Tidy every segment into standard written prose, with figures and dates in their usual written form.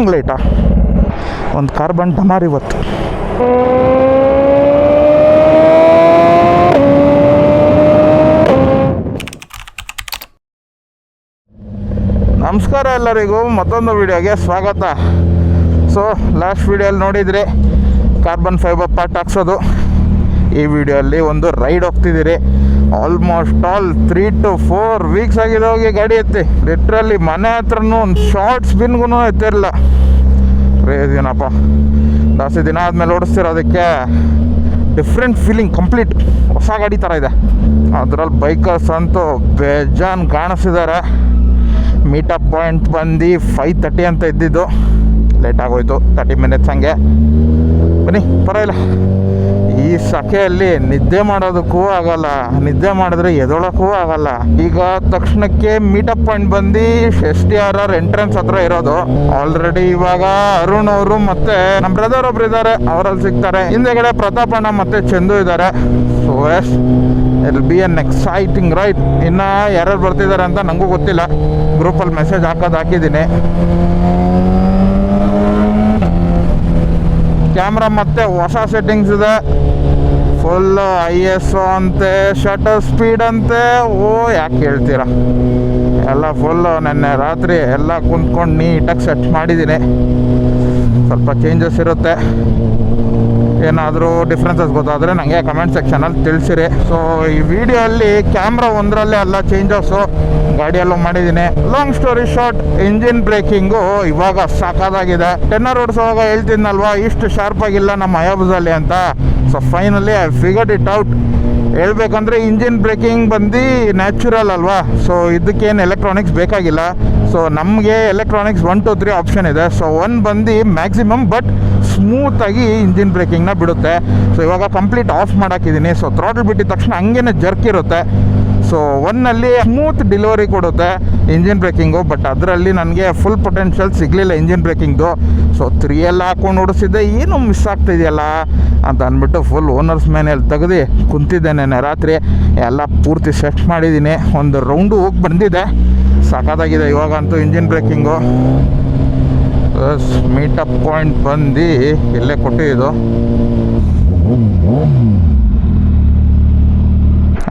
Turning ಲೈಟಾ, ಒಂದು carbon ಡಮಾರ್ ಇವತ್ತು. ನಮಸ್ಕಾರ ಎಲ್ಲರಿಗೂ, ಮತ್ತೊಂದು ವಿಡಿಯೋಗೆ ಸ್ವಾಗತ. ಸೊ ಲಾಸ್ಟ್ ವಿಡಿಯೋಲ್ಲಿ ನೋಡಿದರೆ ಕಾರ್ಬನ್ ಫೈಬರ್ ಪಾರ್ಟ್ ಹಾಕ್ಸೋದು. ಈ ವಿಡಿಯೋಲ್ಲಿ ಒಂದು ರೈಡ್ ಹೋಗ್ತಿದ್ದೀರಿ. ಆಲ್ಮೋಸ್ಟ್ ಆಲ್ 3 to 4 ವೀಕ್ಸ್ ಆಗಿದೆ ಹೋಗಿ ಗಾಡಿ ಎತ್ತಿ. ಲಿಟ್ರಲ್ಲಿ ಮನೆ ಹತ್ರನೂ ಒಂದು ಶಾರ್ಟ್ ಸ್ಪಿನ್ಗೂ ಎತ್ತಿರಲಿಲ್ಲ. ಏನಪ್ಪ, ಜಾಸ್ತಿ ದಿನ ಆದಮೇಲೆ ಓಡಿಸ್ತಿರೋದಕ್ಕೆ ಡಿಫ್ರೆಂಟ್ ಫೀಲಿಂಗ್, ಕಂಪ್ಲೀಟ್ ಹೊಸ ಗಾಡಿ ಥರ ಇದೆ. ಅದರಲ್ಲಿ ಬೈಕರ್ಸ್ ಅಂತೂ ಬೇಜಾನ್ ಕಾಣಿಸಿದ್ದಾರೆ. ಮೀಟಪ್ ಪಾಯಿಂಟ್ ಬಂದು 5:30 ಅಂತ ಇದ್ದಿದ್ದು, ಲೇಟ್ ಆಗೋಯ್ತು 30 ಮಿನಿಟ್ಸ್ ಹಂಗೆ. ಬನ್ನಿ, ಪರವಾಗಿಲ್ಲ. ಈ ಸಖೆಯಲ್ಲಿ ನಿದ್ದೆ ಮಾಡೋದಕ್ಕೂ ಆಗಲ್ಲ, ನಿದ್ದೆ ಮಾಡಿದ್ರೆ ಎದೊಳಕ್ಕೂ ಆಗಲ್ಲ. ಈಗ ತಕ್ಷಣಕ್ಕೆ ಮೀಟಪ್ ಪಾಯಿಂಟ್ ಬಂದು STRR ಎಂಟ್ರೆನ್ಸ್ ಹತ್ರ ಇರೋದು. ಆಲ್ರೆಡಿ ಇವಾಗ ಅರುಣ್ ಅವರು ಮತ್ತೆ ನಮ್ಮ ಬ್ರದರ್ ಒಬ್ರು ಇದ್ದಾರೆ, ಅವರಲ್ಲಿ ಸಿಗ್ತಾರೆ. ಹಿಂದೆಗಡೆ ಪ್ರತಾಪಣ್ಣ ಮತ್ತೆ ಚಂದು ಇದ್ದಾರೆ. So yes, it will be an exciting ride. ಇನ್ನು ಯಾರ್ಯಾರು ಬರ್ತಿದ್ದಾರೆ ಅಂತ ನನಗೂ ಗೊತ್ತಿಲ್ಲ, ಗ್ರೂಪಲ್ಲಿ ಮೆಸೇಜ್ ಹಾಕಿದ್ದೀನಿ. ಕ್ಯಾಮ್ರಾ ಮತ್ತೆ ಹೊಸ ಸೆಟ್ಟಿಂಗ್ಸ್ ಇದೆ. ಫುಲ್ ISO ಅಂತೆ, ಶಟರ್ ಸ್ಪೀಡ್ ಅಂತೆ. ಓ ಯಾಕೆ ಹೇಳ್ತೀರಾ, ಎಲ್ಲ ಫುಲ್ಲು ನೆನ್ನೆ ರಾತ್ರಿ ಎಲ್ಲ ಕುಂತ್ಕೊಂಡು ನೀಟಾಗಿ ಸೆಟ್ ಮಾಡಿದ್ದೀನಿ. ಸ್ವಲ್ಪ ಚೇಂಜಸ್ ಇರುತ್ತೆ, ಏನಾದರೂ ಡಿಫ್ರೆನ್ಸಸ್ ಗೊತ್ತಾದರೆ ನನಗೆ ಕಮೆಂಟ್ ಸೆಕ್ಷನಲ್ಲಿ ತಿಳಿಸಿರಿ. ಸೊ ಈ ವಿಡಿಯೋಲ್ಲಿ ಕ್ಯಾಮ್ರಾ ಒಂದರಲ್ಲೇ ಎಲ್ಲ ಚೇಂಜಸ್ಸು ಗಾಡಿಯಲ್ಲೂ ಮಾಡಿದ್ದೀನಿ. Long story short, engine breaking ಇವಾಗ ಸಾಕಾಗಿದೆ. 10 ಓಡಿಸೋವಾಗ ಹೇಳ್ತಿದ್ನಲ್ವಾ ಇಷ್ಟು ಶಾರ್ಪಾಗಿಲ್ಲ ನಮ್ಮ ಹಯಾಬುಸಲ್ಲಿ ಅಂತ. So finally I figured it out. ಹೇಳ್ಬೇಕಂದ್ರೆ ಇಂಜಿನ್ ಬ್ರೇಕಿಂಗ್ ಬಂದು ನ್ಯಾಚುರಲ್ ಅಲ್ವಾ, ಸೊ ಇದಕ್ಕೇನು ಎಲೆಕ್ಟ್ರಾನಿಕ್ಸ್ ಬೇಕಾಗಿಲ್ಲ. ಸೊ ನಮಗೆ ಎಲೆಕ್ಟ್ರಾನಿಕ್ಸ್ 1 to 3 ಆಪ್ಷನ್ ಇದೆ. ಸೊ 1 ಬಂದು ಮ್ಯಾಕ್ಸಿಮಮ್, ಬಟ್ ಸ್ಮೂತಾಗಿ ಇಂಜಿನ್ ಬ್ರೇಕಿಂಗ್ನ ಬಿಡುತ್ತೆ. ಸೊ ಇವಾಗ ಕಂಪ್ಲೀಟ್ ಆಫ್ ಮಾಡಾಕಿದ್ದೀನಿ. ಸೊ ಥ್ರಾಟಲ್ ಬಿಟ್ಟಿದ ತಕ್ಷಣ ಹಂಗೇನೆ ಜರ್ಕ್ ಇರುತ್ತೆ. ಸೊ 1ನಲ್ಲಿ ಸ್ಮೂತ್ ಡೆಲಿವರಿ ಕೊಡುತ್ತೆ ಇಂಜಿನ್ ಬ್ರೇಕಿಂಗು, ಬಟ್ ಅದರಲ್ಲಿ ನನಗೆ ಫುಲ್ ಪೊಟೆನ್ಷಿಯಲ್ ಸಿಗಲಿಲ್ಲ ಇಂಜಿನ್ ಬ್ರೇಕಿಂಗ್ದು. ಸೊ 3 ಎಲ್ಲ ಹಾಕೊಂಡು ಓಡಿಸಿದ್ದೆ, ಏನೂ ಮಿಸ್ ಆಗ್ತಾಯಿದೆಯಲ್ಲ ಅಂತ ಅಂದ್ಬಿಟ್ಟು ಫುಲ್ ಓನರ್ಸ್ ಮೇನಲ್ಲಿ ತೆಗೆದು ಕುಂತಿದ್ದೇನೆ ರಾತ್ರಿ. ಎಲ್ಲ ಪೂರ್ತಿ ಸೆಟ್ ಮಾಡಿದ್ದೀನಿ. ಒಂದು ರೌಂಡು ಹೋಗಿ ಬಂದಿದೆ, ಸಾಕಾಗಿದೆ ಇವಾಗಂತೂ ಇಂಜಿನ್ ಬ್ರೇಕಿಂಗು. ಮೀಟಪ್ ಪಾಯಿಂಟ್ ಬಂದು ಇಲ್ಲೇ ಕೊಟ್ಟಿದ್ದು.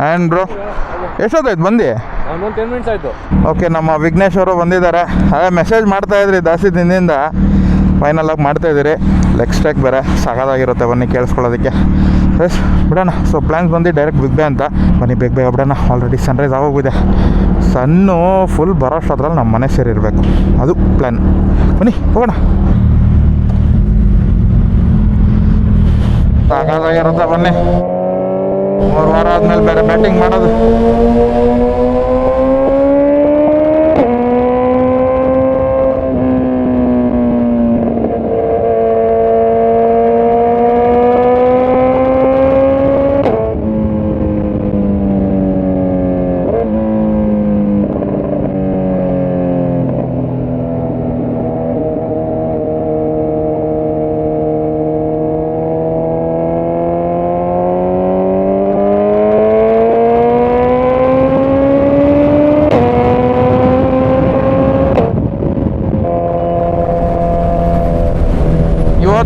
ಆ್ಯಂಡ್ ಬ್ರೋ, ಎಷ್ಟೊತ್ತಾಯ್ತು ಬಂದು? 10 ಮಿನಿಟ್ಸ್ ಆಯಿತು. ಓಕೆ, ನಮ್ಮ ವಿಘ್ನೇಶ್ ಅವರು ಬಂದಿದ್ದಾರೆ. ಅದೇ ಮೆಸೇಜ್ ಮಾಡ್ತಾಯಿದ್ರಿ ಜಾಸ್ತಿ ದಿನದಿಂದ, ಫೈನಲಾಗಿ ಮಾಡ್ತಾಯಿದ್ದೀರಿ. ಲೆಗ್ ಸ್ಟ್ರೈಕ್ ಬೇರೆ ಸಾಕಾಗಿರುತ್ತೆ, ಬನ್ನಿ ಕೇಳಿಸ್ಕೊಳ್ಳೋದಕ್ಕೆ. ಎಸ್ ಬಿಡೋಣ. ಸೊ ಪ್ಲ್ಯಾನ್ಸ್ ಬಂದು ಡೈರೆಕ್ಟ್ ಬಿಗ್ ಬೇ ಅಂತ. ಬನ್ನಿ ಬೇಗ ಬೇಗ ಬಿಡೋಣ. ಆಲ್ರೆಡಿ ಸನ್ರೈಸ್ ಆಗೋಗಿದೆ. ಸನ್ನು ಫುಲ್ ಬರೋಷ್ಟದ್ರಲ್ಲಿ ನಮ್ಮ ಮನೆ ಸೇರಿರಬೇಕು, ಅದು ಪ್ಲ್ಯಾನ್. ಬನ್ನಿ ಹೋಗೋಣ. ಸಾಕಾಗಿರುತ್ತೆ ಬನ್ನಿ. 3 ವಾರ ಆದಮೇಲೆ ಬೇರೆ ಬ್ಯಾಟಿಂಗ್ ಮಾಡೋದು.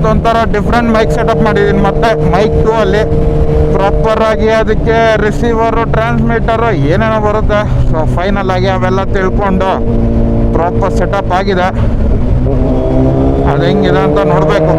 ಒಂಥರ ಡಿಫ್ರೆಂಟ್ ಮೈಕ್ ಸೆಟಪ್ ಮಾಡಿದ್ದೀನಿ. ಮತ್ತೆ ಮೈಕ್ 2 ಅಲ್ಲಿ ಪ್ರಾಪರಾಗಿ ಅದಕ್ಕೆ ರಿಸೀವರು, ಟ್ರಾನ್ಸ್ಮಿಟರು ಏನೇನೋ ಬರುತ್ತೆ. ಸೊ ಫೈನಲ್ ಆಗಿ ಅವೆಲ್ಲ ತಿಳ್ಕೊಂಡು ಪ್ರಾಪರ್ ಸೆಟಪ್ ಆಗಿದೆ. ಅದು ಹೆಂಗಿದೆ ಅಂತ ನೋಡಬೇಕು.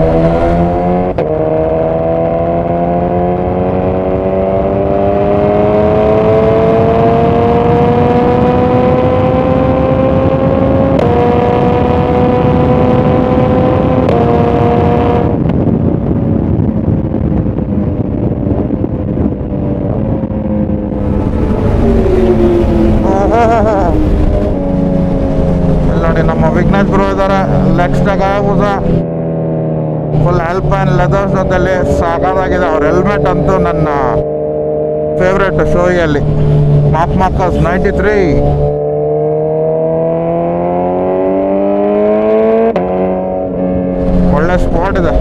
ನೋಡಿ ನಮ್ಮ ವಿಘ್ನೇಶ್ ಬ್ರೋ ಇದ್ದಾರೆ. ಲೆಗ್ಸ್ಟಾಗ ಆಗುದ ಫುಲ್ ಆಲ್ಪೈನ್ ಲೆದರ್ಸ್ ಜೊತೆಲಿ ಸಾಕಾಗಿದೆ. ಅವ್ರ ಹೆಲ್ಮೆಟ್ ಅಂತೂ ನನ್ನ ಫೇವ್ರೆಟ್ ಶೋಯಲ್ಲಿ. ಮಾರ್ಕಸ್ 93. ಒಳ್ಳೆ ಸ್ಪಾಟ್ ಇದೆ.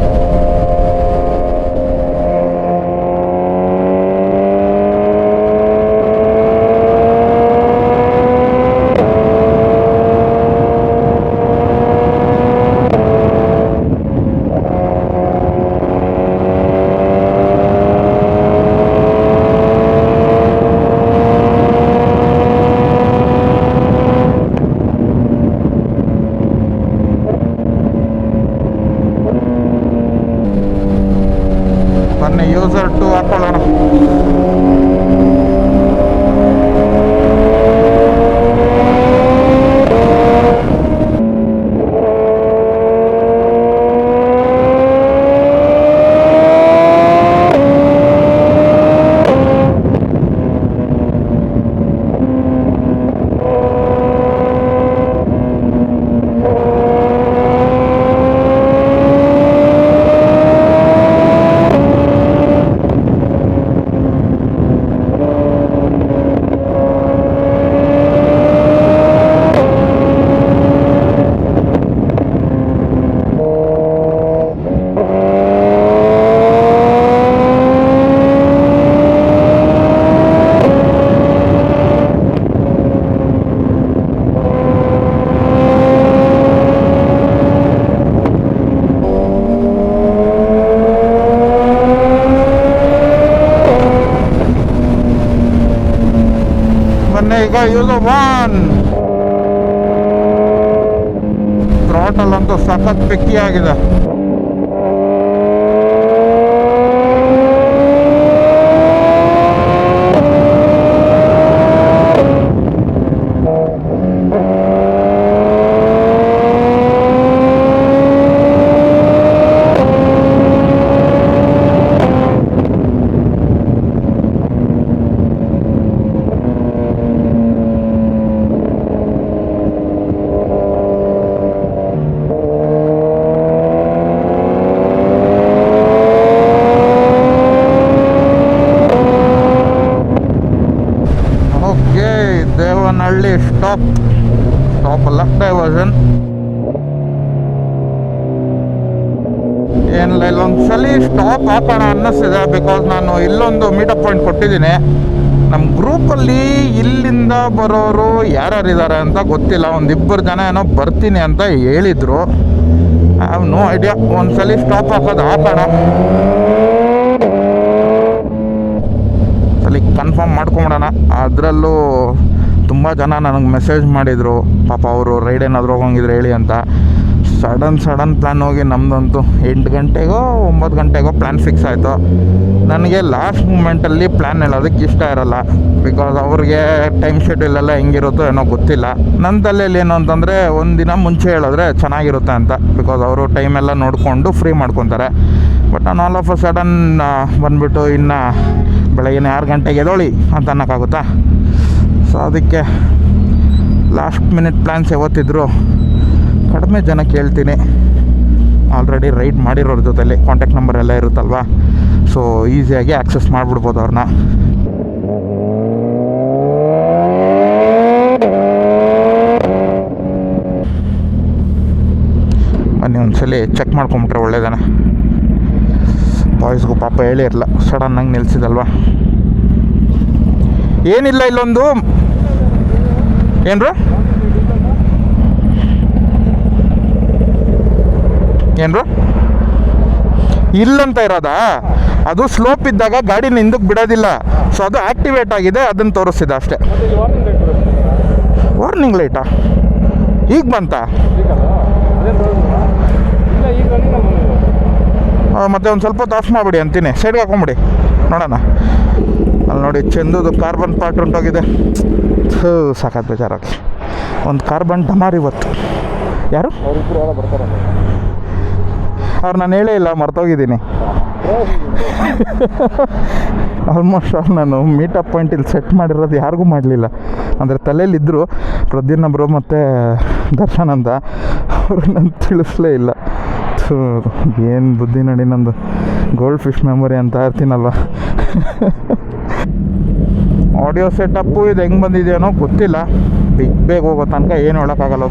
ಸ್ಪಾಟಲ್ಲಂತೂ ಸಖತ್ ಪಿಕ್ಕಿ ಆಗಿದೆ. ದೇವನಹಳ್ಳಿ ಸ್ಟಾಪ್ ಅಲ್ಲ, ಡೈವರ್ಷನ್. ಏನಿಲ್ಲ, ಇಲ್ಲೊಂದ್ಸಲಿ ಸ್ಟಾಪ್ ಹಾಕೋಣ ಅನ್ನಿಸ್ತಿದೆ. ಬಿಕಾಸ್ ನಾನು ಇಲ್ಲೊಂದು ಮೀಟಪ್ ಪಾಯಿಂಟ್ ಕೊಟ್ಟಿದ್ದೀನಿ. ನಮ್ಮ ಗ್ರೂಪಲ್ಲಿ ಇಲ್ಲಿಂದ ಬರೋರು ಯಾರ್ಯಾರಿದ್ದಾರೆ ಅಂತ ಗೊತ್ತಿಲ್ಲ. ಒಂದಿಬ್ಬರು ಜನ ಏನೋ ಬರ್ತೀನಿ ಅಂತ ಹೇಳಿದರು. I have no idea. ಒಂದ್ಸಲಿ ಸ್ಟಾಪ್ ಹಾಕೋಣ. ಸಲಿ ಕನ್ಫರ್ಮ್ ಮಾಡ್ಕೊಂಬಿಡೋಣ. ಅದರಲ್ಲೂ ತುಂಬ ಜನ ನನಗೆ ಮೆಸೇಜ್ ಮಾಡಿದರು, ಪಾಪ ಅವರು ರೈಡ್ ಏನಾದರೂ ಹೋಗಂಗಿದ್ರೆ ಹೇಳಿ ಅಂತ. ಸಡನ್ ಪ್ಲ್ಯಾನ್ ಹೋಗಿ ನಮ್ಮದಂತೂ 8 ಗಂಟೆಗೋ 9 ಗಂಟೆಗೋ ಪ್ಲ್ಯಾನ್ ಫಿಕ್ಸ್ ಆಯಿತು. ನನಗೆ ಲಾಸ್ಟ್ ಮೂಮೆಂಟಲ್ಲಿ ಪ್ಲ್ಯಾನ್ ಹೇಳೋದಕ್ಕೆ ಇಷ್ಟ ಇರೋಲ್ಲ. ಬಿಕಾಸ್ ಅವ್ರಿಗೆ ಟೈಮ್ ಶೆಡ್ಯೂಲೆಲ್ಲ ಹೆಂಗಿರುತ್ತೋ ಏನೋ ಗೊತ್ತಿಲ್ಲ. ನನ್ನ ತಲೆಯಲ್ಲಿ ಏನು ಅಂತಂದರೆ ಒಂದಿನ ಮುಂಚೆ ಹೇಳಿದ್ರೆ ಚೆನ್ನಾಗಿರುತ್ತೆ ಅಂತ. ಬಿಕಾಸ್ ಅವರು ಟೈಮೆಲ್ಲ ನೋಡಿಕೊಂಡು ಫ್ರೀ ಮಾಡ್ಕೊತಾರೆ. ಬಟ್ ನಾನು ಆಲ್ ಆಫ್ ಅ ಸಡನ್ ಬಂದುಬಿಟ್ಟು ಇನ್ನು ಬೆಳಗಿನ 6 ಗಂಟೆಗೆ ಎದೋಳಿ ಅಂತ ಅನ್ನೋಕ್ಕಾಗುತ್ತಾ? ಸೊ ಅದಕ್ಕೆ ಲಾಸ್ಟ್ ಮಿನಿಟ್ ಪ್ಲ್ಯಾನ್ಸ್ ಯಾವತ್ತಿದ್ರು ಕಡಿಮೆ ಜನ ಕೇಳ್ತೀನಿ. ಆಲ್ರೆಡಿ ರೈಡ್ ಮಾಡಿರೋರ ಜೊತೆಲಿ ಕಾಂಟ್ಯಾಕ್ಟ್ ನಂಬರ್ ಎಲ್ಲ ಇರುತ್ತಲ್ವ, ಸೊ ಈಸಿಯಾಗಿ ಆ್ಯಕ್ಸೆಸ್ ಮಾಡಿಬಿಡ್ಬೋದು ಅವ್ರನ್ನ. ಬನ್ನಿ ಒಂದ್ಸಲಿ ಚೆಕ್ ಮಾಡ್ಕೊಂಬಿಟ್ರೆ ಒಳ್ಳೇದಾನೆ. ಬಾಯ್ಸ್ಗೂ ಪಾಪ ಹೇಳಿರಲ್ಲ, ಸಡನ್ನಾಗಿ ನಿಲ್ಸಿದಲ್ವ. ಏನಿಲ್ಲ, ಇಲ್ಲೊಂದು ಏನ್ರು ಇಲ್ಲಂತ ಇರೋದಾ? ಅದು ಸ್ಲೋಪ್ ಇದ್ದಾಗ ಗಾಡಿನ ಹಿಂದಕ್ಕೆ ಬಿಡೋದಿಲ್ಲ. ಸೊ ಅದು ಆ್ಯಕ್ಟಿವೇಟ್ ಆಗಿದೆ, ಅದನ್ನು ತೋರಿಸ್ತಿದೆ ಅಷ್ಟೇ. ವಾರ್ನಿಂಗ್ ಲೈಟಾ ಈಗ ಬಂತಾ? ಮತ್ತೆ ಒಂದು ಸ್ವಲ್ಪ ಹೊತ್ತು ಆಫ್ ಮಾಡಿಬಿಡಿ ಅಂತೀನಿ. ಸೈಡ್ಗೆ ಹಾಕೊಂಬಿಡಿ ನೋಡೋಣ. ಅಲ್ಲಿ ನೋಡಿ, ಚಂದದು ಕಾರ್ಬನ್ ಪಾರ್ಟ್ ಹೊಂಟೋಗಿದೆ. ಸಾಕಾದ ಬೇಜಾರಾಗಿ ಒಂದು ಕಾರ್ಬನ್ ಡಮಾರ್ ಇವತ್ತು. ಯಾರು ಅವ್ರು ನಾನು ಹೇಳೇ ಇಲ್ಲ, ಮರ್ತೋಗಿದ್ದೀನಿ. ಆಲ್ಮೋಸ್ಟ್ ಅವ್ರು ನಾನು ಮೀಟಪ್ ಪಾಯಿಂಟ್ ಇಲ್ಲಿ ಸೆಟ್ ಮಾಡಿರೋದು ಯಾರಿಗೂ ಮಾಡಲಿಲ್ಲ. ಅಂದರೆ ತಲೆಯಲ್ಲಿದ್ದರು ಪ್ರದ್ಯುಮ್ನ ಬ್ರೋ ಮತ್ತು ದರ್ಶನ್ ಅಂತ. ಅವರು ನಾನು ತಿಳಿಸ್ಲೇ ಇಲ್ಲ. ಏನು ಬುದ್ಧಿ ನೋಡಿ ನಂದು. ಗೋಲ್ಡ್ ಫಿಶ್ ಮೆಮೊರಿ ಅಂತ ಇರ್ತೀನಲ್ವ. ಆಡಿಯೋ ಸೆಟಪ್ಪು ಇದು ಹೆಂಗೆ ಬಂದಿದೆಯೋ ಗೊತ್ತಿಲ್ಲ. ಬೇಗ ಹೋಗೋ ತನಕ ಏನು ಹೇಳೋಕ್ಕಾಗಲ್ಲ.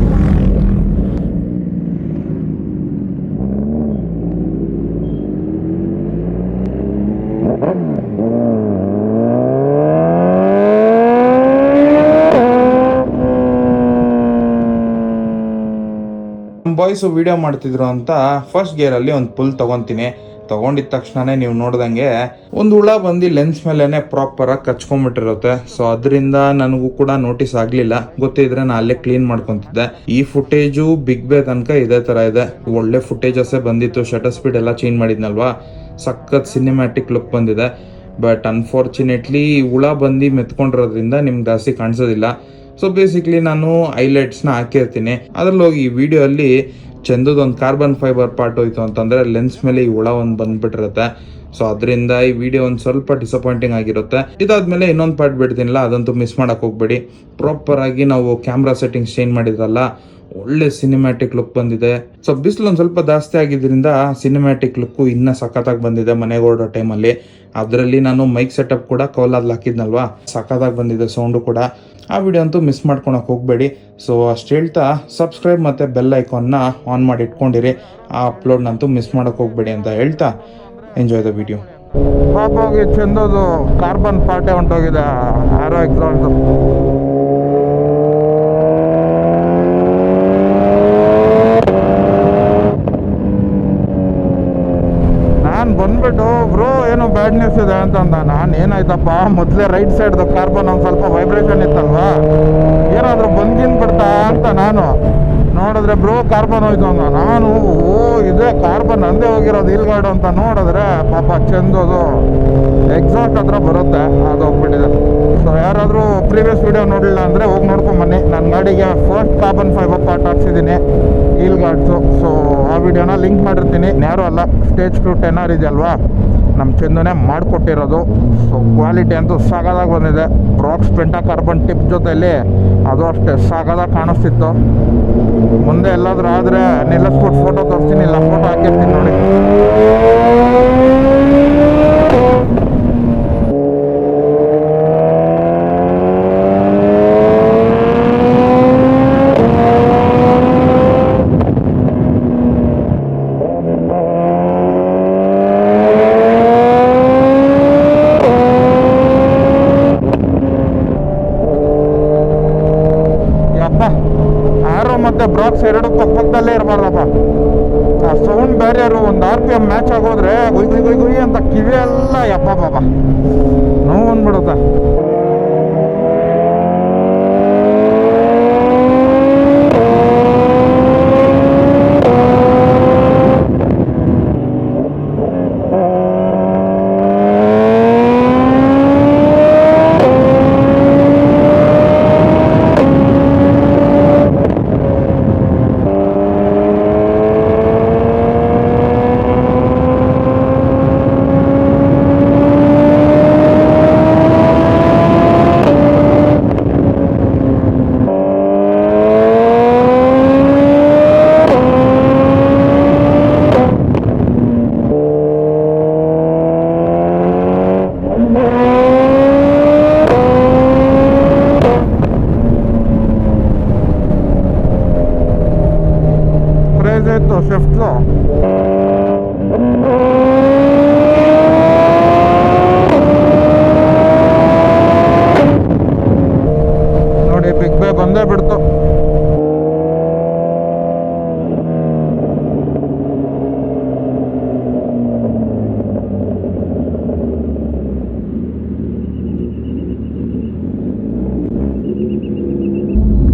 ಬಾಯ್ಸು ವೀಡಿಯೋ ಮಾಡ್ತಿದ್ರು ಅಂತ ಫಸ್ಟ್ ಗೇರಲ್ಲಿ ಒಂದು ಪುಲ್ ತೊಗೊತೀನಿ. ತೊಗೊಂಡಿದ್ದ ತಕ್ಷಣನೇ ನೀವು ನೋಡ್ದಂಗೆ ಒಂದು ಹುಳ ಬಂದು ಲೆನ್ಸ್ ಮೇಲೇ ಪ್ರಾಪರಾಗಿ ಕಚ್ಕೊಂಡ್ಬಿಟ್ಟಿರುತ್ತೆ. ಸೊ ಅದರಿಂದ ನನಗೂ ಕೂಡ ನೋಟಿಸ್ ಆಗಲಿಲ್ಲ. ಗೊತ್ತಿದ್ರೆ ನಾನು ಅಲ್ಲೇ ಕ್ಲೀನ್ ಮಾಡ್ಕೊತಿದ್ದೆ. ಈ ಫುಟೇಜು ಬಿಗ್ ಬೇ ತನಕ ಇದೇ ಥರ ಇದೆ. ಒಳ್ಳೆ ಫುಟೇಜಸ್ಸೇ ಬಂದಿತ್ತು. ಶಟರ್ ಸ್ಪೀಡ್ ಎಲ್ಲ ಚೇಂಜ್ ಮಾಡಿದ್ನಲ್ವಾ, ಸಖತ್ ಸಿನಿಮ್ಯಾಟಿಕ್ ಲುಕ್ ಬಂದಿದೆ. ಬಟ್ ಅನ್ಫಾರ್ಚುನೇಟ್ಲಿ ಹುಳ ಬಂದು ಮೆತ್ಕೊಂಡಿರೋದ್ರಿಂದ ನಿಮ್ಗೆ ಜಾಸ್ತಿ ಕಾಣಿಸೋದಿಲ್ಲ. ಸೊ ಬೇಸಿಕ್ಲಿ ನಾನು ಹೈಲೈಟ್ಸ್ನ ಹಾಕಿರ್ತೀನಿ. ಅದ್ರಲ್ಲಿ ಹೋಗಿ ಈ ವಿಡಿಯೋ ಅಲ್ಲಿ ಚಂದದೊಂದು ಕಾರ್ಬನ್ ಫೈಬರ್ ಪಾರ್ಟ್ ಹೋಯ್ತು ಅಂತಂದರೆ ಲೆನ್ಸ್ ಮೇಲೆ ಈ ಹುಳ ಒಂದು ಬಂದ್ಬಿಟ್ಟಿರುತ್ತೆ. ಸೊ ಅದರಿಂದ ಈ ವಿಡಿಯೋ ಒಂದು ಸ್ವಲ್ಪ ಡಿಸಪಾಯಿಂಟಿಂಗ್ ಆಗಿರುತ್ತೆ. ಇದಾದ್ಮೇಲೆ ಇನ್ನೊಂದು ಪಾರ್ಟ್ ಬಿಡ್ತೀನಿಲ್ಲ, ಅದಂತೂ ಮಿಸ್ ಮಾಡೋಕೆ ಹೋಗ್ಬೇಡಿ. ಪ್ರಾಪರ್ ಆಗಿ ನಾವು ಕ್ಯಾಮ್ರಾ ಸೆಟ್ಟಿಂಗ್ಸ್ ಚೇಂಜ್ ಮಾಡಿದ್ರಲ್ಲ, ಒಳ್ಳೆ ಸಿನಿಮ್ಯಾಟಿಕ್ ಲುಕ್ ಬಂದಿದೆ. ಸೊ ಬಿಸಿಲು ಒಂದು ಸ್ವಲ್ಪ ಜಾಸ್ತಿ ಆಗಿದ್ದರಿಂದ ಸಿನಿಮ್ಯಾಟಿಕ್ ಲುಕ್ಕು ಇನ್ನೂ ಸಖತ್ತಾಗಿ ಬಂದಿದೆ ಮನೆಗೆ ಹೊರಡೋ ಟೈಮಲ್ಲಿ. ಅದರಲ್ಲಿ ನಾನು ಮೈಕ್ ಸೆಟಪ್ ಕೂಡ ಕೌಲಾದಲ್ಲಿ ಹಾಕಿದ್ನಲ್ವಾ, ಸಖತ್ತಾಗಿ ಬಂದಿದೆ ಸೌಂಡು ಕೂಡ. ಆ ವಿಡಿಯೋ ಅಂತೂ ಮಿಸ್ ಮಾಡ್ಕೊಳಕ್ಕೆ ಹೋಗಬೇಡಿ. ಸೊ ಅಷ್ಟು ಹೇಳ್ತಾ ಸಬ್ಸ್ಕ್ರೈಬ್ ಮತ್ತು ಬೆಲ್ ಐಕಾನ್ನ ಆನ್ ಮಾಡಿ ಇಟ್ಕೊಂಡಿರಿ. ಆ ಅಪ್ಲೋಡ್ನಂತೂ ಮಿಸ್ ಮಾಡೋಕ್ಕೆ ಹೋಗಬೇಡಿ ಅಂತ ಹೇಳ್ತಾ ಎಂಜಾಯ್ ದ ವಿಡಿಯೋ. ಪಾಪ ಹೋಗಿ ಚಂದದು ಕಾರ್ಬನ್ ಪಾರ್ಟೇ ಹೊಂಟೋಗಿದೆ ಆರೋ ಎಕ್ಸಾಲ್ಟು. ನಾನು ಬಂದ್ಬಿಟ್ಟು ಬ್ರೋ ಏನೋ ಬ್ಯಾಡ್ ನ್ಯೂಸ್ ಇದೆ ಅಂತಂದ. ನಾನು ಏನಾಯ್ತಪ್ಪ, ಮೊದಲೇ ರೈಟ್ ಸೈಡ್ದು ಕಾರ್ಬನ್ ಒಂದು ಸ್ವಲ್ಪ ವೈಬ್ರೇಷನ್ ಇತ್ತಲ್ವಾ, ಏನಾದರೂ ಬಂದ್ಗಿನ್ ಬಿಡ್ತಾ ಅಂತ ನಾನು ನೋಡಿದ್ರೆ ಬ್ರೋ ಕಾರ್ಬನ್ ಹೋಯ್ತು ಅಂದ. ನಾನು ಇದೇ ಕಾರ್ಬನ್ ಅಂದೇ ಹೋಗಿರೋದು ಹಿಲ್ ಗಾರ್ಡ್ ಅಂತ ನೋಡಿದ್ರೆ ಪಾಪ ಚೆಂದದು ಎಕ್ಸಾಕ್ಟ್ ಹತ್ರ ಬರುತ್ತೆ, ಅದು ಹೋಗ್ಬಿಟ್ಟಿದೆ. ಸೊ ಯಾರಾದರೂ ಪ್ರೀವಿಯಸ್ ವೀಡಿಯೋ ನೋಡಿಲ್ಲ ಅಂದರೆ ಹೋಗಿ ನೋಡ್ಕೊಂಬನ್ನಿ. ನನ್ನ ಗಾಡಿಗೆ ಫಸ್ಟ್ ಕಾರ್ಬನ್ ಫೈಬರ್ ಪಾರ್ಟ್ ಹಾಕ್ಸಿದ್ದೀನಿ ಹಿಲ್ ಗಾರ್ಡ್ಸು. ಸೊ ಆ ವಿಡಿಯೋನ ಲಿಂಕ್ ಮಾಡಿರ್ತೀನಿ. ಯಾರೂ ಅಲ್ಲ, ಸ್ಟೇಜ್ 2 10R ಇದೆಯಲ್ವಾ, ನಮ್ಮ ಚಂದನೇ ಮಾಡಿಕೊಟ್ಟಿರೋದು. ಸೊ ಕ್ವಾಲಿಟಿ ಅಂತೂ ಸಾಕಾದಾಗ ಬಂದಿದೆ. ಬ್ರಾಕ್ಸ್ ಪೆಂಟಾ ಕಾರ್ಬನ್ ಟಿಪ್ ಜೊತೆಯಲ್ಲಿ ಅದು ಅಷ್ಟೇ ಸಾಕಾದಾಗ ಕಾಣಿಸ್ತಿತ್ತು. ಮುಂದೆ ಎಲ್ಲಾದರೂ ಆದರೆ ನಿಲ್ಲಿಸ್ಬಿಟ್ಟು ಫೋಟೋ ತೋರಿಸ್ತೀನಿ, ಇಲ್ಲ ಫೋಟೋ ಹಾಕಿರ್ತೀನಿ ನೋಡಿ. ಆರೋ ಮತ್ತು ಬ್ರಾಕ್ಸ್ ಎರಡು ಪಕ್ಕದಲ್ಲೇ ಇರಬಾರ್ದಪ್ಪ. ಆ ಸೌಂಡ್ ಬ್ಯಾರಿಯರು ಒಂದು RPM ಮ್ಯಾಚ್ ಆಗೋದ್ರೆ ಗುಯ್ ಗುಯ್ ಗುಯ್ ಗುಯ್ ಅಂತ ಕಿವಿ ಎಲ್ಲ ಯಪ್ಪ ಪಾಪ ನೋವು ಅಂದ್ಬಿಡುತ್ತೆ. ಇತ್ತು ಸ್ವಿಫ್ಟ್ದು. ನೋಡಿ ಬಿಗ್ ಬೇ ಬಂದೇ ಬಿಡ್ತು.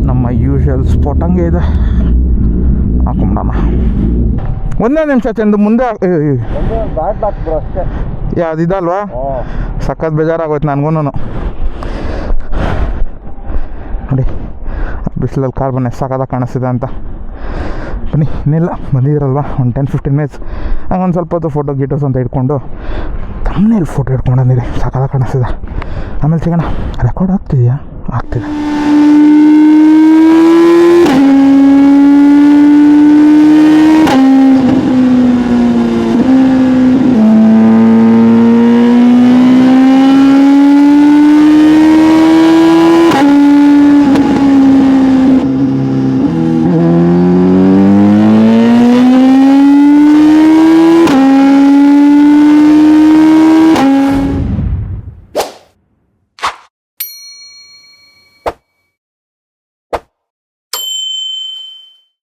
ನಮ್ಮ ಯೂಶುವಲ್ ಸ್ಪಾಟ್ ಹಂಗೆ ಇದೆ, ಹಾಕೊಂಬಿಡೋಣ. ಒಂದೇ ನಿಮಿಷ ಚಂದು ಮುಂದೆ ಅಷ್ಟೇ. ಅದಿದಲ್ವಾ, ಸಖತ್ ಬೇಜಾರಾಗೋಯ್ತು ನನಗೂ. ನೋಡಿ ಬಿಸಿಲಲ್ಲಿ ಕಾರ್ಬನ್ ಎಷ್ಟು ಸಾಕಾದಾಗ ಕಾಣಿಸ್ತಿದೆ ಅಂತ. ಬನ್ನಿ ಇನ್ನಿಲ್ಲ, ಬಂದಿದ್ದೀರಲ್ವ ಒಂದು 10-15 ಮಿನಿಟ್ಸ್ ಹಂಗೆ ಒಂದು ಸ್ವಲ್ಪ ಹೊತ್ತು ಫೋಟೋ ಗೀಟೋಸ್ ಅಂತ ಇಟ್ಕೊಂಡು ತಮ್ಮನೇಲಿ ಫೋಟೋ ಇಟ್ಕೊಂಡು ಬಂದಿದೆ, ಸಾಕಾದಾಗ ಕಾಣಿಸ್ತಿದೆ. ಆಮೇಲೆ ಸಿಗೋಣ. ರೆಕಾರ್ಡ್ ಆಗ್ತಿದೆಯಾ? ಆಗ್ತಿದೆ.